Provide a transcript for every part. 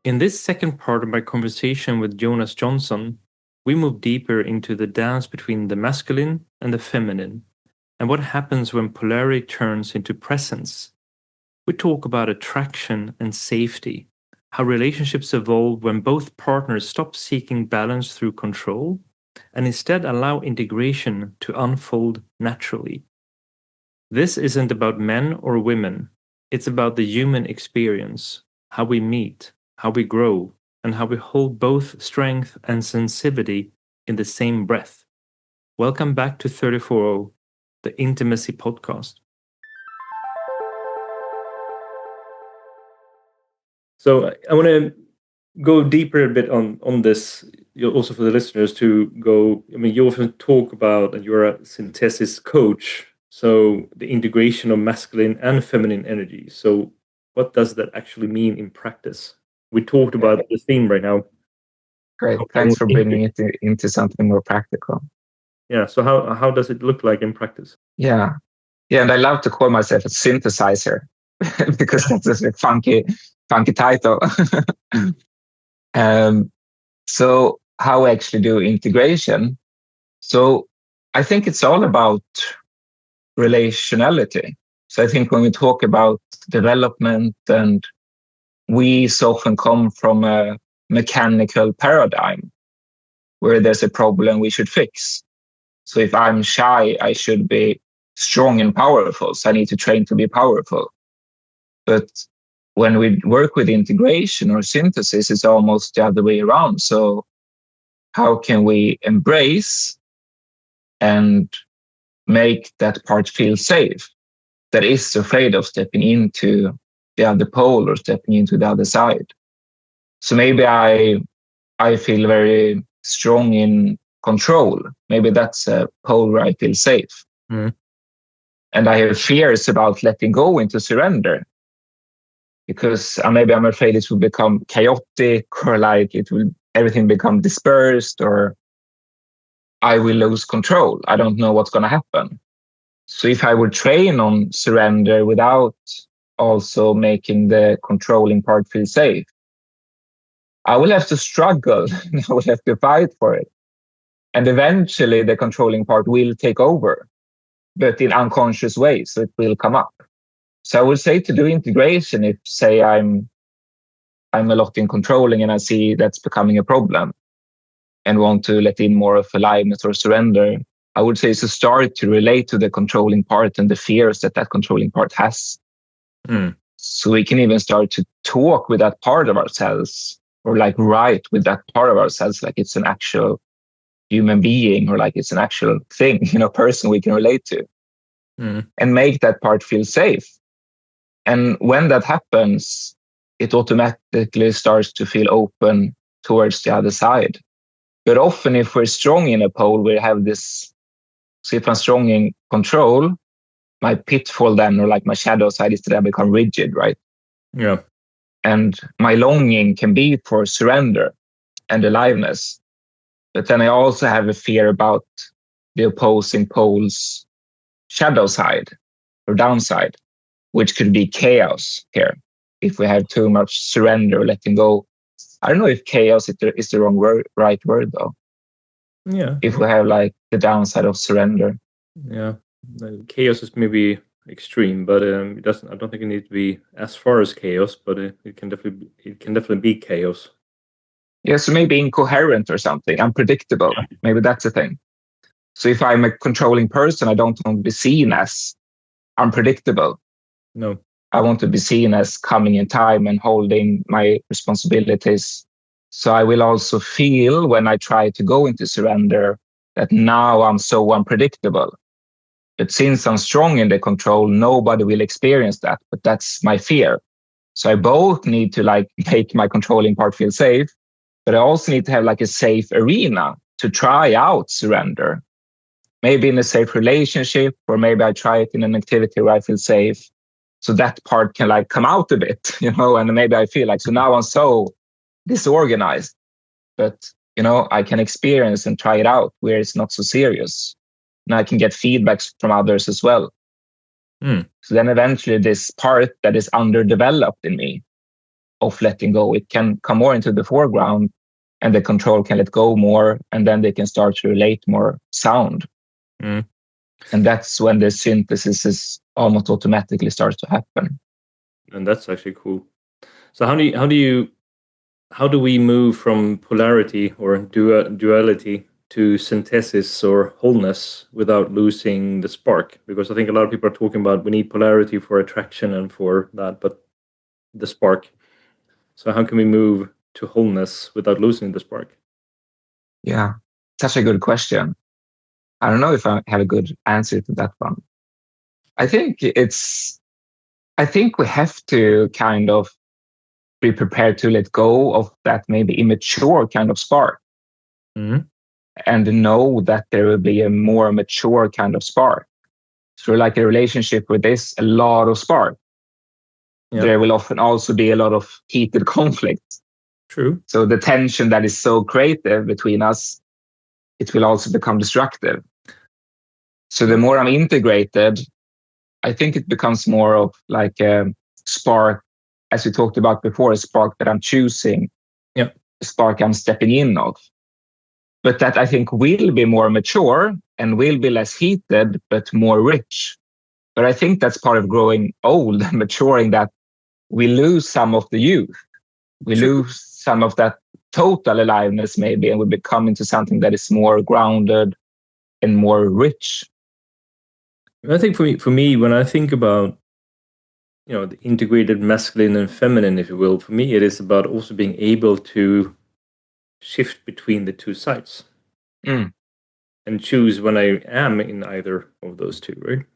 In this second part of my conversation with Jonas Johnson, we move deeper into the dance between the masculine and the feminine, and what happens when polarity turns into presence. We talk about attraction and safety, how relationships evolve when both partners stop seeking balance through control and instead allow integration to unfold naturally. This isn't about men or women, it's about the human experience, how we meet, how we grow, and how we hold both strength and sensitivity in the same breath. Welcome back to 340, the Intimacy Podcast. So I want to go deeper a bit on this, also for the listeners to go. I mean, you often talk about, and you're a synthesis coach, so the integration of masculine and feminine energy. So what does that actually mean in practice? We talked about the theme right now. Great. Thanks for bringing it into something more practical. Yeah. So how does it look like in practice? Yeah. And I love to call myself a synthesizer because that's a funky title. So how I actually do integration. So I think it's all about relationality. So I think when we talk about development, and we so often come from a mechanical paradigm where there's a problem we should fix. So if I'm shy, I should be strong and powerful. So I need to train to be powerful. But when we work with integration or synthesis, it's almost the other way around. So how can we embrace and make that part feel safe, that is afraid of stepping into the other pole or stepping into the other side? So maybe I feel very strong in control. Maybe that's a pole where I feel safe. Mm. And I have fears about letting go into surrender, because maybe I'm afraid it will become chaotic, or like everything become dispersed, or I will lose control. I don't know what's going to happen. So if I would train on surrender without also making the controlling part feel safe, I will have to struggle. I will have to fight for it. And eventually the controlling part will take over, but in unconscious ways, so it will come up. So I would say to do integration, if say I'm a lot in controlling and I see that's becoming a problem and want to let in more of aliveness or surrender, I would say to start to relate to the controlling part and the fears that controlling part has. Mm. So we can even start to talk with that part of ourselves, or like write with that part of ourselves like it's an actual human being, or like it's an actual thing, person we can relate to, and make that part feel safe. And when that happens, it automatically starts to feel open towards the other side. But often if we're strong in a pole, we have this, so if I'm strong in control, my pitfall then, or like my shadow side, is that I become rigid, right? Yeah. And my longing can be for surrender and aliveness. But then I also have a fear about the opposing pole's shadow side or downside, which could be chaos here. If we have too much surrender or letting go. I don't know if chaos is the wrong right word though. Yeah. If we have like the downside of surrender. Yeah. Chaos is maybe extreme, but it doesn't. I don't think it needs to be as far as chaos, but it can definitely be chaos. Yeah, so maybe incoherent or something, unpredictable. Maybe that's the thing. So if I'm a controlling person, I don't want to be seen as unpredictable. No. I want to be seen as coming in time and holding my responsibilities. So I will also feel when I try to go into surrender that now I'm so unpredictable. But since I'm strong in the control, nobody will experience that. But that's my fear. So I both need to like make my controlling part feel safe, but I also need to have like a safe arena to try out surrender. Maybe in a safe relationship, or maybe I try it in an activity where I feel safe. So that part can like come out a bit, and maybe I feel like, so now I'm so disorganized, but, I can experience and try it out where it's not so serious. And I can get feedbacks from others as well. So then eventually this part that is underdeveloped in me of letting go. It can come more into the foreground, and the control can let go more, and then they can start to relate more sound. Mm. And that's when the synthesis is almost automatically starts to happen. And that's actually cool. So how do we move from polarity or duality to synthesis or wholeness without losing the spark? Because I think a lot of people are talking about we need polarity for attraction and for that, but the spark. So how can we move to wholeness without losing the spark? Yeah, such a good question. I don't know if I have a good answer to that one. I think we have to kind of be prepared to let go of that maybe immature kind of spark, Mm-hmm. and know that there will be a more mature kind of spark. So like a relationship with this, a lot of spark. Yeah. There will often also be a lot of heated conflict. True. So the tension that is so creative between us, it will also become destructive. So the more I'm integrated, I think it becomes more of like a spark, as we talked about before, a spark that I'm choosing, Yeah. a spark I'm stepping in of. But that I think will be more mature and will be less heated, but more rich. But I think that's part of growing old and maturing, that we lose some of the youth. We True. lose some of that total aliveness maybe, and we become into something that is more grounded and more rich. I think for me, when I think about the integrated masculine and feminine, if you will, for me it is about also being able to shift between the two sides and choose when I am in either of those two, right?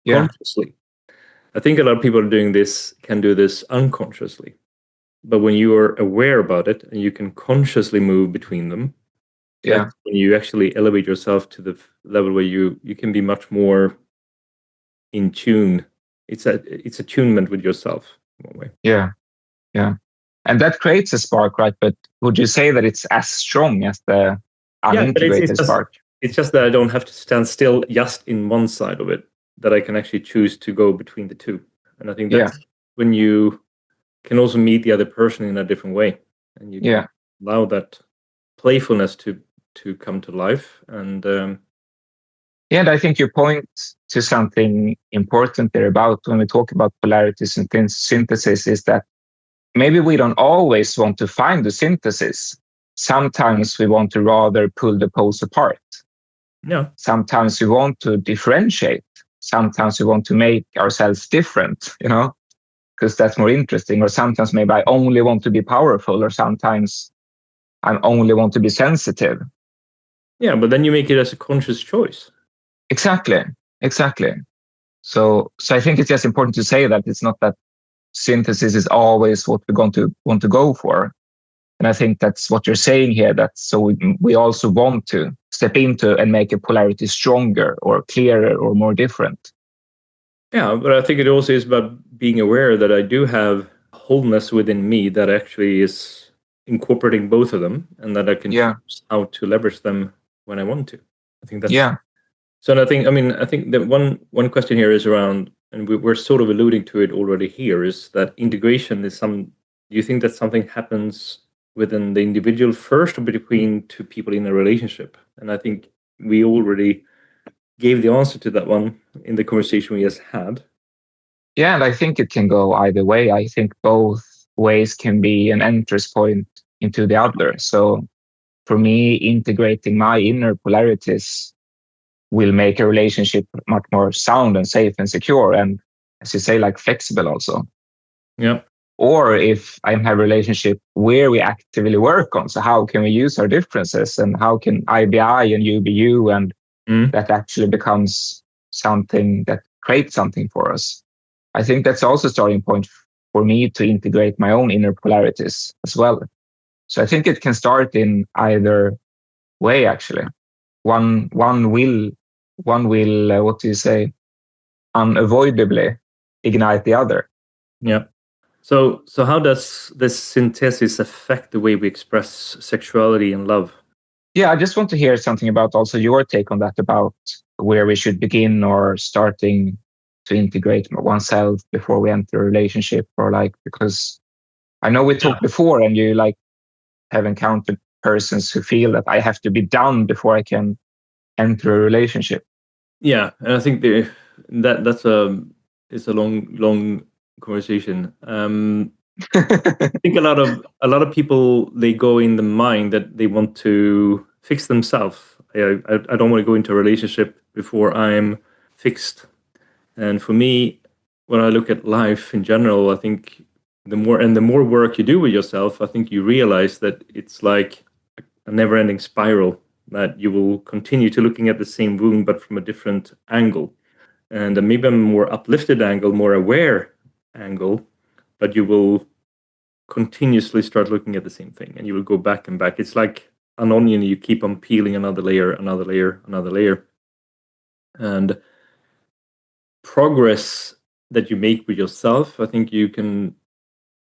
Yeah. Consciously. I think a lot of people can do this unconsciously. But when you are aware about it and you can consciously move between them, that's when you actually elevate yourself to the level where you can be much more in tune. It's attunement with yourself in one way. Yeah. And that creates a spark, right? But would you say that it's as strong as the unintegrated spark? It's just that I don't have to stand still just in one side of it, that I can actually choose to go between the two. And I think that's when you can also meet the other person in a different way, and you can allow that playfulness to come to life. And and I think you point to something important there about when we talk about polarities and synthesis, is that maybe we don't always want to find the synthesis. Sometimes we want to rather pull the poles apart. Yeah. Sometimes we want to differentiate. Sometimes we want to make ourselves different, because that's more interesting. Or sometimes maybe I only want to be powerful, or sometimes I only want to be sensitive. Yeah, but then you make it as a conscious choice. Exactly. So I think it's just important to say that it's not that synthesis is always what we're going to want to go for. And I think that's what you're saying here, that so we also want to step into and make a polarity stronger or clearer or more different. Yeah, but I think it also is about being aware that I do have wholeness within me that actually is incorporating both of them, and that I can choose how to leverage them when I want to. I think that's So I think that one question here is around, and we're sort of alluding to it already here, is that integration is do you think that something happens within the individual first or between two people in a relationship? And I think we already gave the answer to that one in the conversation we just had. Yeah, and I think it can go either way. I think both ways can be an entrance point into the other. So for me, integrating my inner polarities will make a relationship much more sound and safe and secure, and, as you say, like flexible also. Yeah. Or if I have a relationship where we actively work on, so how can we use our differences, and how can I be I and you be you, and that actually becomes something that creates something for us. I think that's also a starting point for me to integrate my own inner polarities as well. So I think it can start in either way, actually. One will what do you say, unavoidably ignite the other. Yeah. So how does this synthesis affect the way we express sexuality and love? Yeah, I just want to hear something about also your take on that, about where we should begin or starting to integrate oneself before we enter a relationship, or because I know we talked before, and you like have encountered persons who feel that I have to be done before I can enter a relationship. Yeah, and I think that's it's a long conversation. I think a lot of people, they go in the mind that they want to fix themselves. I don't want to go into a relationship before I'm fixed. And for me, when I look at life in general, I think the more work you do with yourself, I think you realize that it's like a never-ending spiral, that you will continue to looking at the same wound but from a different angle, and maybe a more uplifted angle, more aware angle, but you will continuously start looking at the same thing, and you will go back and back. It's like an onion, you keep on peeling another layer, another layer, another layer. And progress that you make with yourself, I think you can,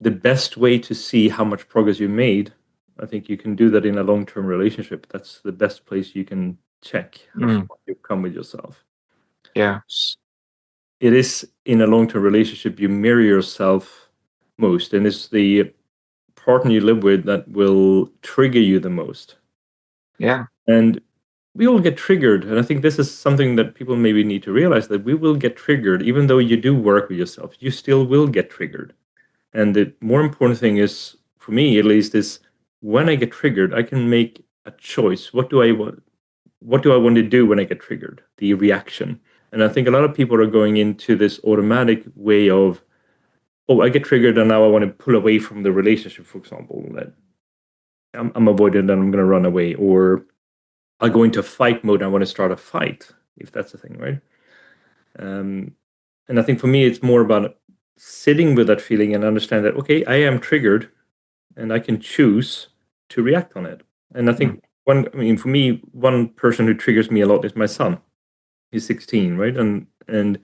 the best way to see how much progress you made, I think you can do that in a long-term relationship. That's the best place you can check how far you've come with yourself. Yeah. It is in a long-term relationship you mirror yourself most, and it's the partner you live with that will trigger you the most. Yeah. And we all get triggered, and I think this is something that people maybe need to realize, that we will get triggered. Even though you do work with yourself, you still will get triggered. And the more important thing is, for me at least, is when I get triggered, I can make a choice. What do I want to do when I get triggered? The reaction. And I think a lot of people are going into this automatic way of, oh, I get triggered and now I want to pull away from the relationship, for example. That I'm avoiding and I'm going to run away. Or I'll go into fight mode and I want to start a fight, if that's the thing, right? And I think for me, it's more about sitting with that feeling and understand that, okay, I am triggered and I can choose to react on it. And I think for me, one person who triggers me a lot is my son. He's 16, right? And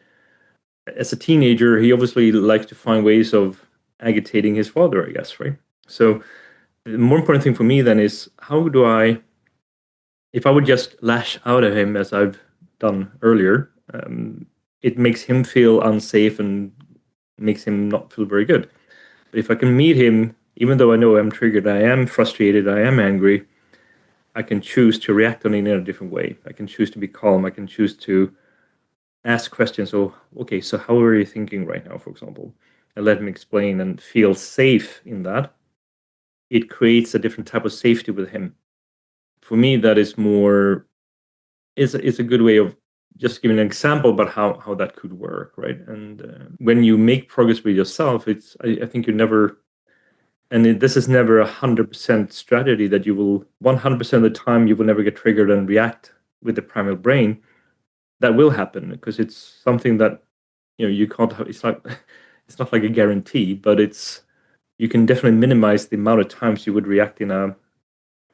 as a teenager, he obviously likes to find ways of agitating his father, I guess, right? So the more important thing for me then is, how do I, if I would just lash out at him as I've done earlier, it makes him feel unsafe and makes him not feel very good. But if I can meet him, even though I know I'm triggered, I am frustrated, I am angry, I can choose to react on it in a different way. I can choose to be calm. I can choose to ask questions. Oh, okay, so how are you thinking right now, for example? And let him explain and feel safe in that. It creates a different type of safety with him. For me, that is more, it's a good way of just giving an example about how that could work, right? And when you make progress with yourself, it's I think you never, and this is never 100% strategy that you will 100% of the time you will never get triggered and react with the primal brain. That will happen because it's something that you can't have. It's not like a guarantee, but it's, you can definitely minimize the amount of times you would react in a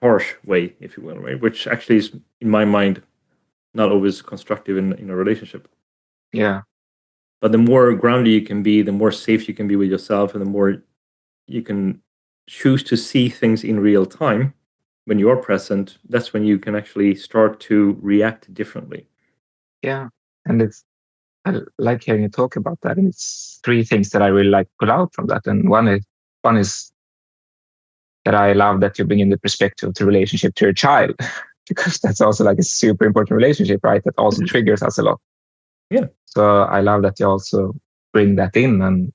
harsh way, if you will, right? Which actually is, in my mind, not always constructive in a relationship. Yeah. But the more grounded you can be, the more safe you can be with yourself, and the more you can choose to see things in real time when you are present, that's when you can actually start to react differently. Yeah. And I like hearing you talk about that. And it's three things that I really like to pull out from that. And one is that I love that you bring in the perspective of the relationship to your child, because that's also like a super important relationship, right? That also triggers us a lot. Yeah. So I love that you also bring that in. And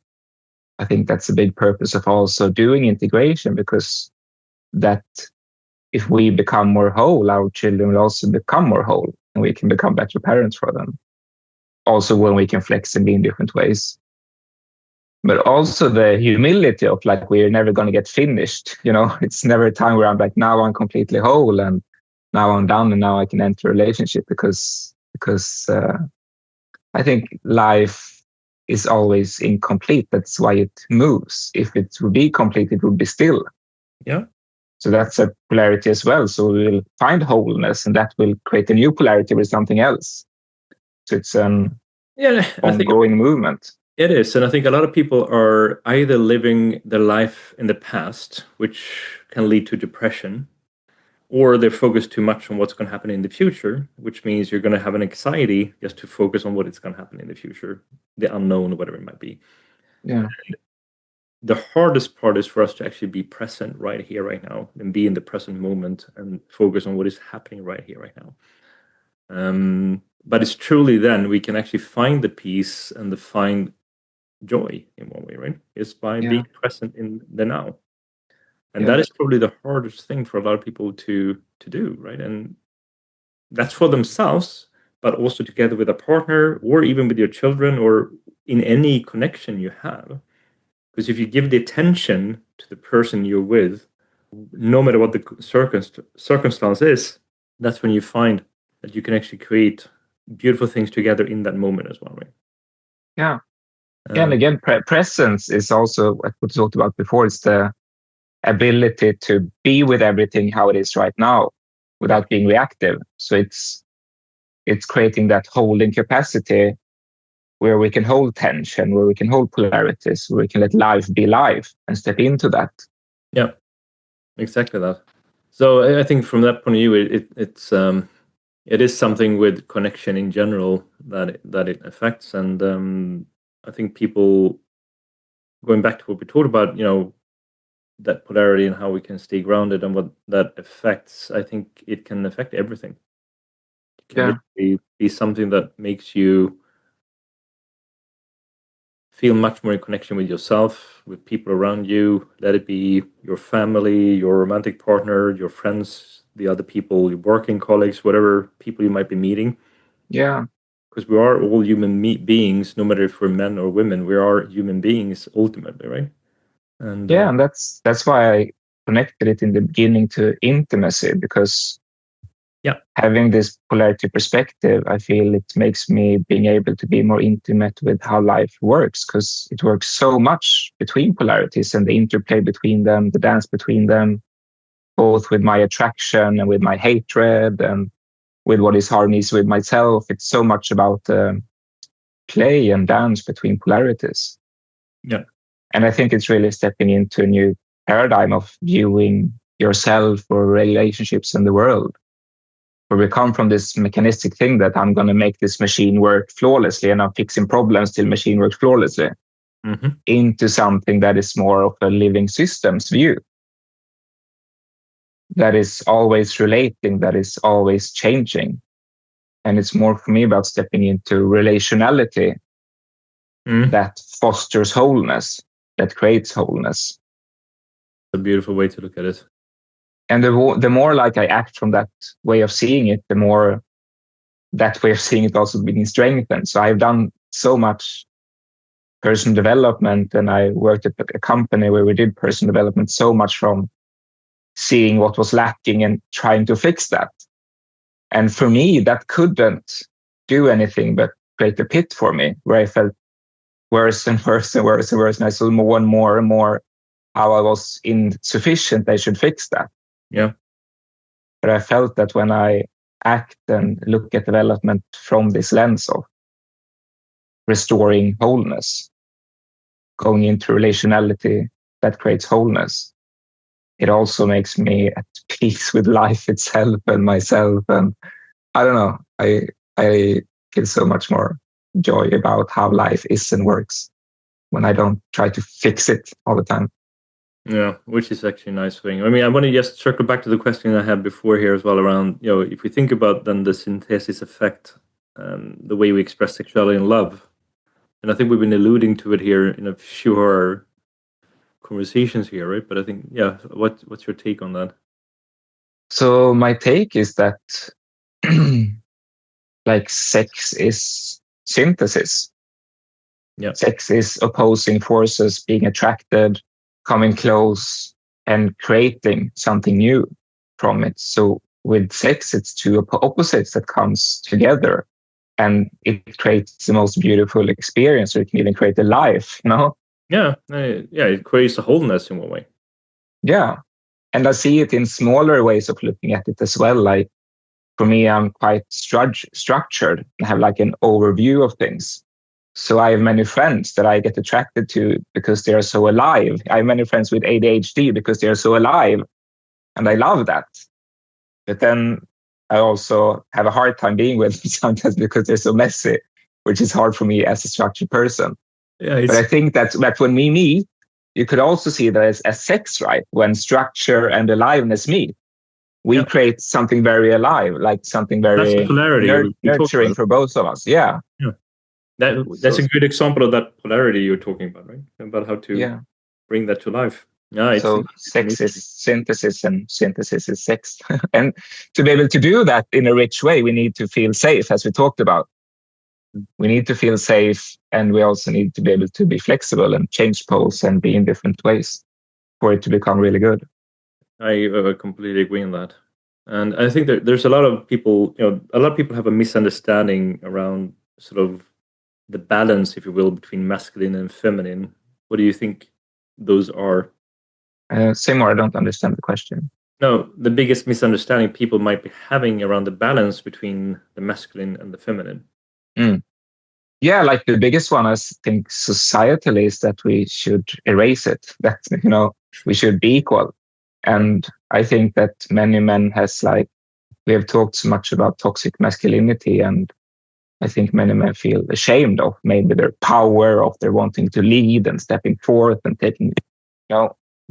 I think that's a big purpose of also doing integration, because that if we become more whole, our children will also become more whole, and we can become better parents for them. Also, when we can flex and be in different ways. But also the humility of like, we're never going to get finished. It's never a time where I'm like, now I'm completely whole and now I'm done and now I can enter a relationship, because I think life is always incomplete. That's why it moves. If it would be complete, it would be still. Yeah. So that's a polarity as well. So we will find wholeness, and that will create a new polarity with something else. So it's an ongoing movement. It is. And I think a lot of people are either living their life in the past, which can lead to depression, or they're focused too much on what's going to happen in the future, which means you're going to have an anxiety just to focus on what is going to happen in the future, the unknown, whatever it might be. Yeah. the hardest part is for us to actually be present right here, right now, and be in the present moment and focus on what is happening right here, right now. But it's truly then we can actually find the peace and find joy in one way, right? It's by being present in the now. And that is probably the hardest thing for a lot of people to do, right? And that's for themselves, but also together with a partner or even with your children or in any connection you have. Because if you give the attention to the person you're with, no matter what the circumstance is, that's when you find that you can actually create beautiful things together in that moment as well, right? Yeah. And again, presence is also what we talked about before. It's the ability to be with everything how it is right now without being reactive. So it's creating that holding capacity where we can hold tension, where we can hold polarities, where we can let life be life and step into that. Yeah, exactly that. So I think from that point of view, it is something with connection in general that it affects, and I think people, going back to what we talked about, that polarity and how we can stay grounded and what that affects, I think it can affect everything. It can literally be something that makes you feel much more in connection with yourself, with people around you. Let it be your family, your romantic partner, your friends, the other people, your working colleagues, whatever people you might be meeting. Yeah. Because we are all human beings, no matter if we're men or women. We are human beings ultimately, right? And and that's why I connected it in the beginning to intimacy, because having this polarity perspective, I feel it makes me being able to be more intimate with how life works, because it works so much between polarities and the interplay between them, the dance between them, both with my attraction and with my hatred and with what is harmonious with myself. It's so much about play and dance between polarities. Yeah. And I think it's really stepping into a new paradigm of viewing yourself or relationships in the world, where we come from this mechanistic thing that I'm going to make this machine work flawlessly and I'm fixing problems till machine works flawlessly, into something that is more of a living systems view, that is always relating, that is always changing. And it's more for me about stepping into relationality that fosters wholeness, that creates wholeness. A beautiful way to look at it. And the more like I act from that way of seeing it, the more that way of seeing it also being strengthened. So I've done so much personal development, and I worked at a company where we did personal development so much from seeing what was lacking and trying to fix that. And for me, that couldn't do anything but create a pit for me, where I felt worse and worse and worse and worse. And I saw more and more and more how I was insufficient. I should fix that. Yeah. But I felt that when I act and look at development from this lens of restoring wholeness, going into relationality that creates wholeness, it also makes me at peace with life itself and myself. And I don't know, I feel so much more joy about how life is and works when I don't try to fix it all the time. Yeah, which is actually a nice thing. I mean, I want to just circle back to the question I had before here as well around, if we think about then the synthesis effect, the way we express sexuality and love. And I think we've been alluding to it here in a few of our conversations here, right? But I think, what's your take on that? So my take is that like sex is synthesis. Yeah. Sex is opposing forces being attracted, coming close, and creating something new from it. So with sex, it's two opposites that comes together, and it creates the most beautiful experience. Or it can even create a life, Yeah, it creates a wholeness in one way. Yeah, and I see it in smaller ways of looking at it as well. Like for me, I'm quite structured and have like an overview of things. So I have many friends that I get attracted to because they are so alive. I have many friends with ADHD because they are so alive, and I love that. But then I also have a hard time being with them sometimes because they're so messy, which is hard for me as a structured person. Yeah, but I think that when we meet, you could also see that as sex, right? When structure and aliveness meet, we create something very alive, like something That's the very polarity you're talking nurturing about. for both of us. Yeah. That's a good example of that polarity you're talking about, right? About how to bring that to life. Yeah, so sex is synthesis and synthesis is sex. And to be able to do that in a rich way, we need to feel safe, as we talked about. We need to feel safe, and we also need to be able to be flexible and change poles and be in different ways for it to become really good. I completely agree on that. And I think there's a lot of people, a lot of people have a misunderstanding around sort of the balance, if you will, between masculine and feminine. What do you think those are? Say more, I don't understand the question. No, the biggest misunderstanding people might be having around the balance between the masculine and the feminine. Yeah, like the biggest one, I think, societally, is that we should erase it. That, we should be equal. And I think that many men we have talked so much about toxic masculinity, and I think many men feel ashamed of maybe their power, of their wanting to lead and stepping forth and taking,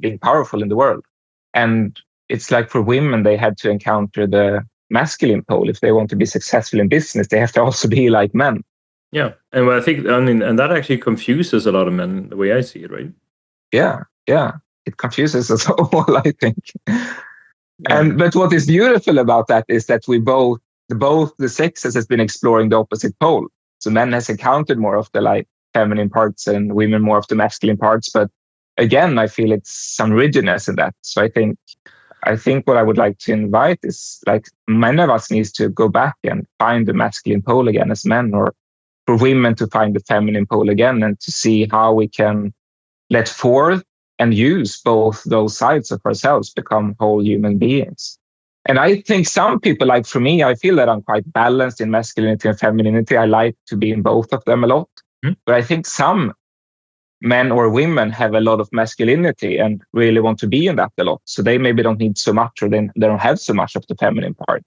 being powerful in the world. And it's like for women, they had to encounter the masculine pole. If they want to be successful in business, they have to also be like men. Yeah. And I think, and that actually confuses a lot of men the way I see it, right? Yeah. It confuses us all, I think. But what is beautiful about that is that both the sexes has been exploring the opposite pole. So men has encountered more of the feminine parts and women more of the masculine parts. But again, I feel it's some rigidness in that. So I think what I would like to invite is many of us needs to go back and find the masculine pole again as men, or for women to find the feminine pole again, and to see how we can let forth and use both those sides of ourselves become whole human beings. And I think some people, like for me, I feel that I'm quite balanced in masculinity and femininity. I like to be in both of them a lot. But I think some men or women have a lot of masculinity and really want to be in that a lot. So they maybe don't need so much, or they don't have so much of the feminine part,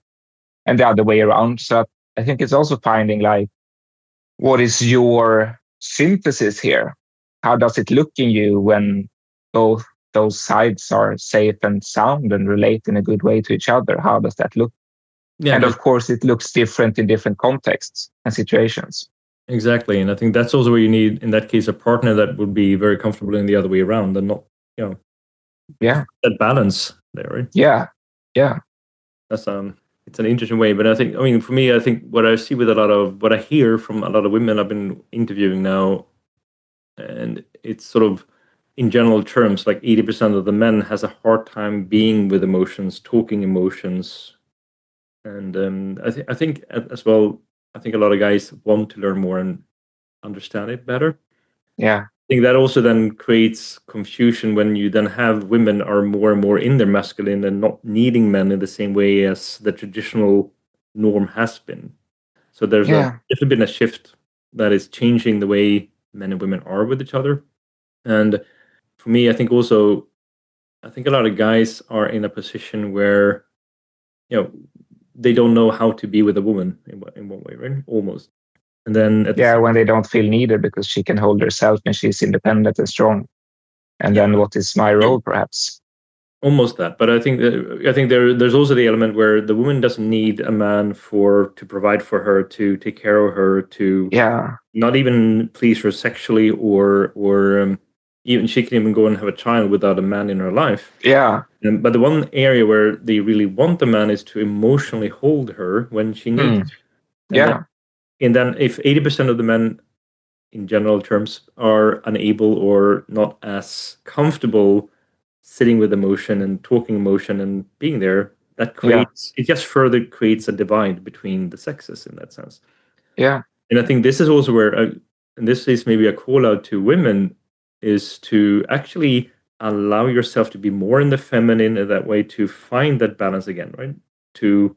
and the other way around. So I think it's also finding what is your synthesis here? How does it look in you when both those sides are safe and sound and relate in a good way to each other? How does that look? Yeah, and of course, it looks different in different contexts and situations. Exactly. And I think that's also where you need, in that case, a partner that would be very comfortable in the other way around, and not, that balance there, right? Yeah. That's it's an interesting way. But for me, I think what I see with what I hear from a lot of women I've been interviewing now, and it's sort of, in general terms, like 80% of the men has a hard time being with emotions, talking emotions. And I think as well, I think a lot of guys want to learn more and understand it better. Yeah. I think that also then creates confusion when you then have women are more and more in their masculine and not needing men in the same way as the traditional norm has been. So there's definitely been a shift that is changing the way men and women are with each other. And for me, I think a lot of guys are in a position where, they don't know how to be with a woman in one way, right? Almost. And then when they don't feel needed because she can hold herself and she's independent and strong. And then what is my role, perhaps? Almost that. But I think there's also the element where the woman doesn't need a man to provide for her, to take care of her, to not even please her sexually, or even she can even go and have a child without a man in her life. Yeah. But the one area where they really want the man is to emotionally hold her when she needs. And then if 80% of the men, in general terms, are unable or not as comfortable sitting with emotion and talking emotion and being there, that it just further creates a divide between the sexes in that sense. Yeah. And I think this is also where, and this is maybe a call out to women, is to actually allow yourself to be more in the feminine in that way, to find that balance again, right? To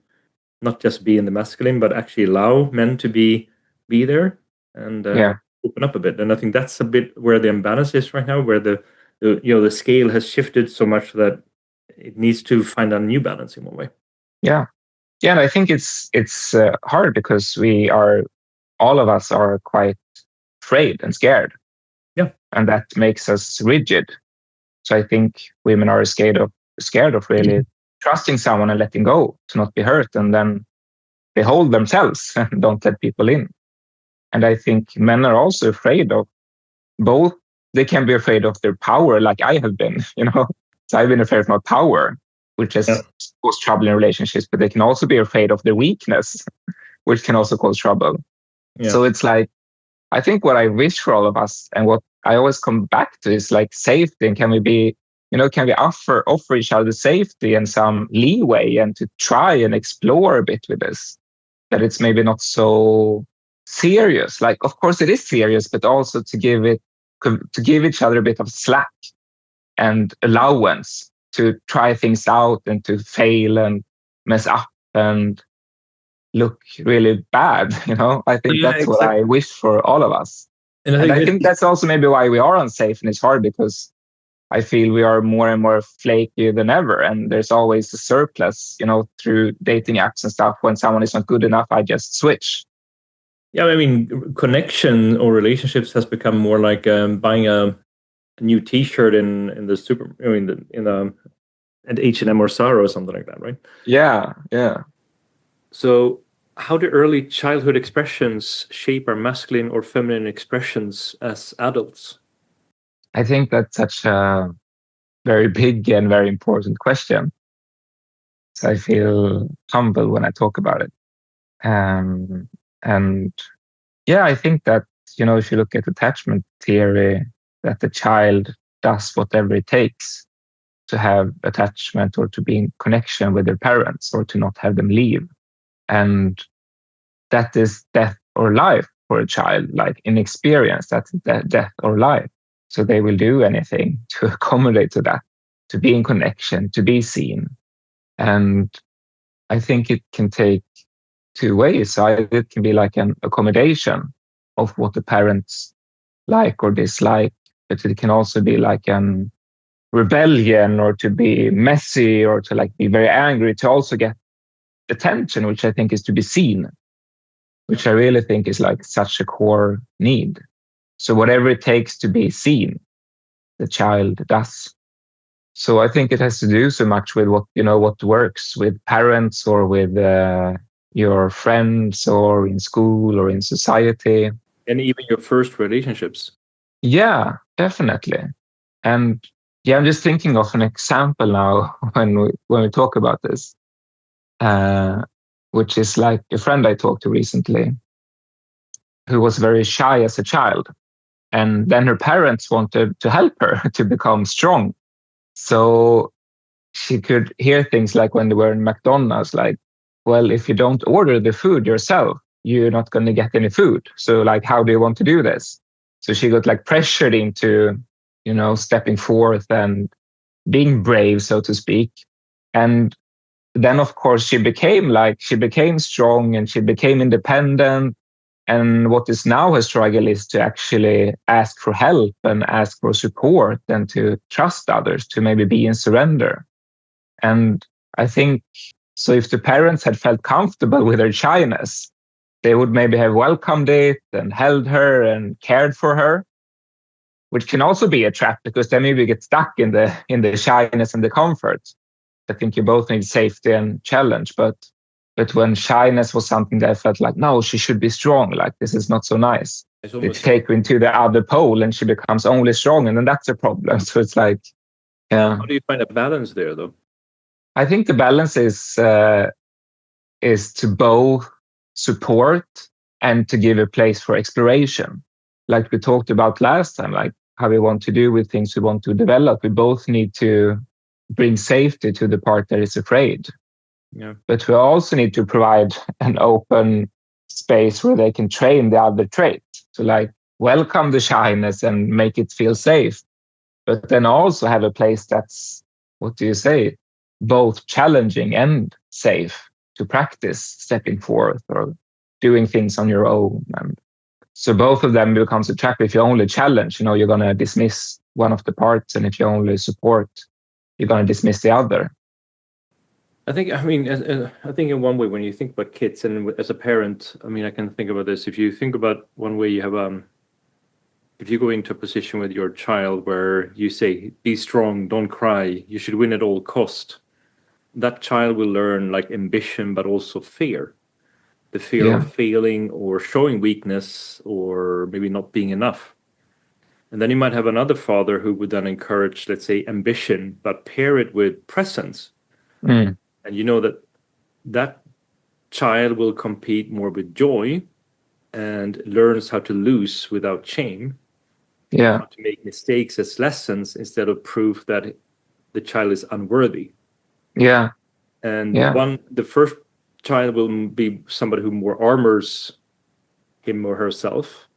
not just be in the masculine, but actually allow men to be there and open up a bit. And I think that's a bit where the imbalance is right now, where the scale has shifted so much that it needs to find a new balance in one way. Yeah, and I think it's hard because all of us are quite afraid and scared. Yeah, and that makes us rigid. So I think women are scared of really trusting someone and letting go to not be hurt, and then they hold themselves and don't let people in. And I think men are also afraid of both. They can be afraid of their power, like I have been, So I've been afraid of my power, which has caused trouble in relationships, but they can also be afraid of their weakness, which can also cause trouble. Yeah. So it's like, I think what I wish for all of us and what I always come back to is like safety. And can we offer each other safety and some leeway and to try and explore a bit with this, that it's maybe not so serious. Like, of course it is serious, but also to give each other a bit of slack and allowance to try things out and to fail and mess up and look really bad. I think that's what I wish for all of us. And I think that's also maybe why we are unsafe, and it's hard because I feel we are more and more flaky than ever. And there's always a surplus, through dating apps and stuff. When someone is not good enough, I just switch. Yeah, I mean, connection or relationships has become more like buying a new T-shirt in the super, at H&M or Zara or something like that, right? Yeah. So, how do early childhood expressions shape our masculine or feminine expressions as adults? I think that's such a very big and very important question. So I feel humble when I talk about it. And yeah, I think that, if you look at attachment theory, that the child does whatever it takes to have attachment or to be in connection with their parents or to not have them leave. And that is death or life for a child, like in experience, that's death or life. So they will do anything to accommodate to that, to be in connection, to be seen. And I think it can take two ways. So it can be like an accommodation of what the parents like or dislike, but it can also be like an rebellion or to be messy or to like be very angry to also get attention, which I think is to be seen, which I really think is like such a core need. So whatever it takes to be seen, the child does. So I think it has to do so much with what works with parents or with your friends or in school or in society. And even your first relationships. Yeah, definitely. And yeah, I'm just thinking of an example now when we talk about this, which is like a friend I talked to recently who was very shy as a child. And then her parents wanted to help her to become strong. So she could hear things like when they were in McDonald's, like, well, if you don't order the food yourself, you're not going to get any food. So like, how do you want to do this? So she got like pressured into, stepping forth and being brave, so to speak. And then, of course, she became strong and she became independent. And what is now her struggle is to actually ask for help and ask for support and to trust others, to maybe be in surrender. And I think, so if the parents had felt comfortable with her shyness, they would maybe have welcomed it and held her and cared for her, which can also be a trap because then maybe you get stuck in the shyness and the comfort. I think you both need safety and challenge, but when shyness was something that I felt like, no, she should be strong, like this is not so nice. It take her into the other pole and she becomes only strong, and then that's a problem. So it's like, yeah. How do you find a balance there, though? I think the balance is to both support and to give a place for exploration. Like we talked about last time, like how we want to do with things we want to develop. We both need to bring safety to the part that is afraid. Yeah. But we also need to provide an open space where they can train the other trait to like welcome the shyness and make it feel safe. But then also have a place that's, what do you say, both challenging and safe to practice stepping forth or doing things on your own. And so both of them becomes a trap. If you only challenge, you're going to dismiss one of the parts. And if you only support, you're going to dismiss the other. I think in one way, when you think about kids and as a parent, I can think about this. If you think about one way, you have if you go into a position with your child where you say, be strong, don't cry, you should win at all cost, that child will learn like ambition, but also fear. The fear of failing or showing weakness or maybe not being enough. And then you might have another father who would then encourage, let's say, ambition, but pair it with presence. Mm. And you know that child will compete more with joy and learns how to lose without shame. Yeah. How to make mistakes as lessons instead of proof that the child is unworthy. Yeah. And Yeah. the first child will be somebody who more armors him or herself,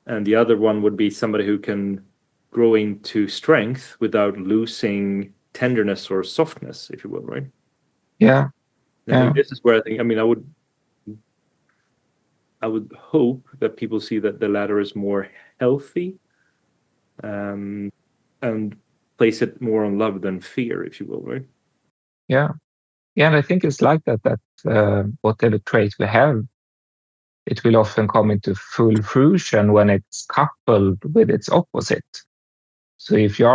and the other one would be somebody who can grow into strength without losing tenderness or softness, if you will, right? Yeah. And I think this is where I mean, I would hope that people see that the latter is more healthy, and place it more on love than fear, if you will, right? Yeah. Yeah. And I think it's like that whatever trait we have, it will often come into full fruition when it's coupled with its opposite. So if you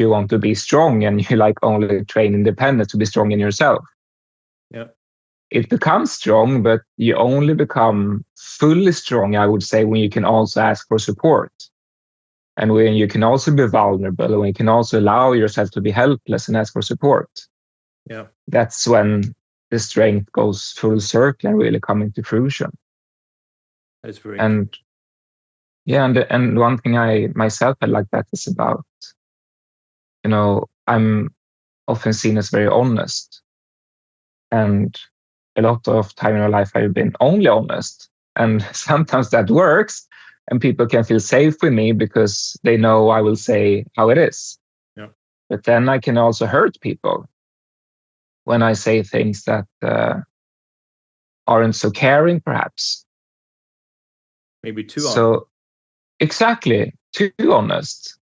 want to be strong and you like only train independence to be strong in yourself, Yeah. it becomes strong, but you only become fully strong, I would say, when you can also ask for support. And when you can also be vulnerable, and when you can also allow yourself to be helpless and ask for support. Yeah. That's when the strength goes full circle and really come into fruition. That's very And true. yeah, and one thing I myself had like that is about, I'm often seen as very honest. And a lot of time in my life, I've been only honest. And sometimes that works, and people can feel safe with me because they know I will say how it is. Yeah. But then I can also hurt people when I say things that aren't so caring, perhaps. Maybe too honest. So, exactly, too honest.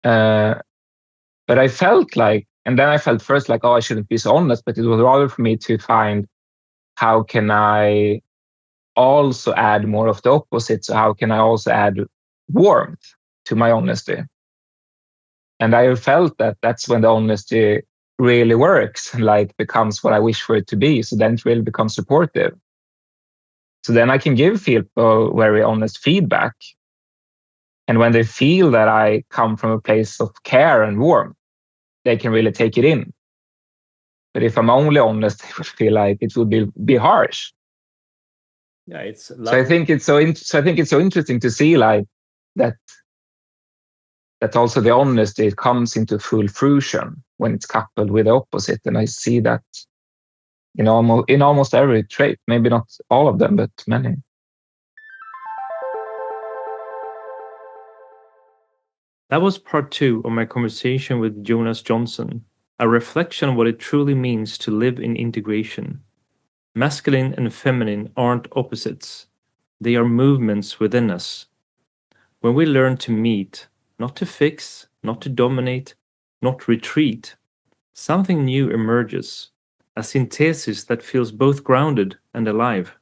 But I felt like, and then I felt first like, oh, I shouldn't be so honest. But it was rather for me to find, how can I also add more of the opposite? So how can I also add warmth to my honesty? And I felt that that's when the honesty really works and like becomes what I wish for it to be. So then it really becomes supportive. So then I can give people very honest feedback. And when they feel that I come from a place of care and warmth, they can really take it in. But if I'm only honest, they would feel like it would be harsh. Yeah, it's So I think it's so interesting to see like that also the honesty comes into full fruition when it's coupled with the opposite. And I see that in almost every trait, maybe not all of them, but many. That was part 2 of my conversation with Jonas Johnson, a reflection on what it truly means to live in integration. Masculine and feminine aren't opposites. They are movements within us. When we learn to meet, not to fix, not to dominate, not retreat, something new emerges, a synthesis that feels both grounded and alive.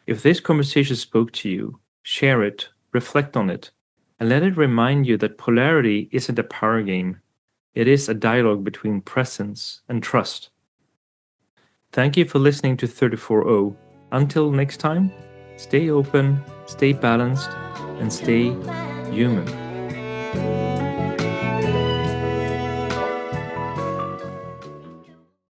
If this conversation spoke to you, share it, reflect on it, and let it remind you that polarity isn't a power game. It is a dialogue between presence and trust. Thank you for listening to 34O. Until next time, stay open, stay balanced, and stay human.